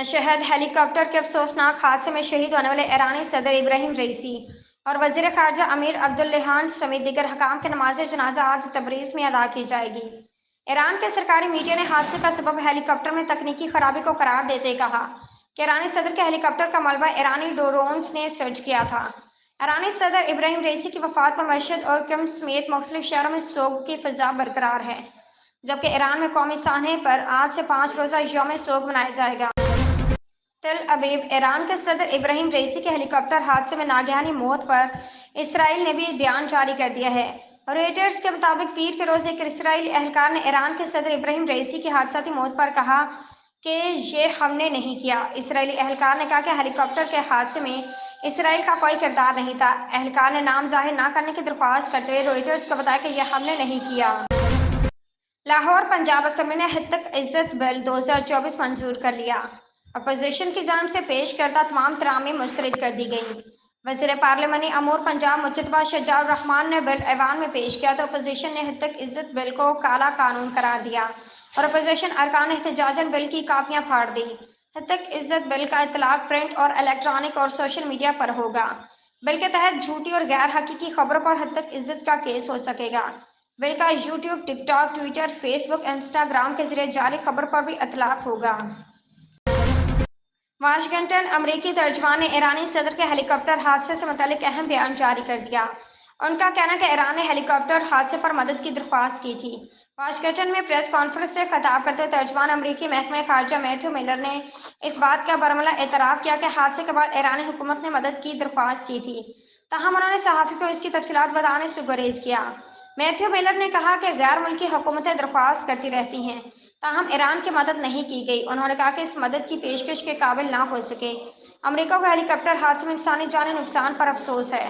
शहद heli copter के अफसोसनाक हादसे में शहीद होने वाले ईरानी सदर इब्राहिम रईसी और वजीर खारजा अमीर अब्दुल्लाहियान समेत दीगर हकाम की नमाज जनाजा आज तबरीज में अदा की जाएगी। ईरान के सरकारी मीडिया ने हादसे का सबब हेलीकॉप्टर में तकनीकी खराबी को करार देते कहा कि ईरानी सदर के हेलीकॉप्टर का मलबा ईरानी ड्रोन्स ने सर्च किया था। ईरानी सदर इब्राहिम रईसी की वफात पर मशहद और कम समेत मुख्तलिफ शहरों में सोग की फिजा बरकरार है, जबकि ईरान में कौमी सानहे पर आज से 5 रोज़ा यौम सोग मनाया जाएगा। तेल अबीब ईरान के सदर इब्राहिम रईसी के हेलीकॉप्टर हादसे में नागहानी मौत पर इसराइल ने भी बयान जारी कर दिया है। रॉयटर्स के मुताबिक पीर के रोज एक इसराइली एहलकार ने ईरान के सदर इब्राहिम रईसी की हादसाती मौत पर कहा कि ये हमने नहीं किया। इसराइली एहलकार ने कहा कि हेलीकॉप्टर के हादसे में इसराइल का कोई किरदार नहीं था। एहलकार ने नाम जाहिर न करने की दरख्वास्त करते हुए रॉयटर्स को बताया कि यह हमने नहीं किया। लाहौर पंजाब असम्बली ने हितक इज्जत बिल 2024 मंजूर कर लिया। अपोजिशन की जानिब से पेश करदा तमाम तरामीम मुस्तरद कर दी गई। वज़ीर पार्लिमानी अमूर पंजाब मुजतबा शजाउर रहमान ने बिल ऐवान में पेश किया तो अपोजिशन ने हितक इज्जत बिल को काला कानून करार दिया और अपोजिशन अरकान एहतजाजन बिल की कापियां फाड़ दी। हितक इज्जत बिल का इतलाक प्रिंट और इलेक्ट्रॉनिक और सोशल मीडिया पर होगा। बिल के तहत झूठी और गैर हकीकी खबरों पर हितक इज्जत का केस हो सकेगा। बिल का YouTube, TikTok, Twitter, Facebook, Instagram के जरिए जारी खबर पर भी इतलाक होगा। वाशिंगटन अमरीकी तर्जुमान ने ईरानी सदर के हेलीकॉप्टर हादसे से मुतालिक अहम बयान जारी कर दिया। उनका कहना है कि ईरान ने हेलीकॉप्टर हादसे पर मदद की दरख्वास्त की थी। वाशिंगटन में प्रेस कॉन्फ्रेंस से खिताब करते हुए तर्जुमान अमरीकी महकमे खारजा मैथ्यू मिलर ने इस बात का बरमला एतराफ़ किया कि हादसे के बाद ईरानी हुकूमत ने मदद की दरख्वास्त की थी, ताहम उन्होंने सहाफ़ी को इसकी तफसीलात बताने से गुरेज किया। मैथ्यू मिलर ने कहा कि गैर मुल्की हुकूमतें दरख्वास्त करती रहती हैं, ताहम ईरान की मदद नहीं की गई। उन्होंने कहा कि इस मदद की पेशकश के काबिल ना हो सके। अमरीका को हेलीकॉप्टर हादसे में इंसानी जानी नुकसान पर अफसोस है।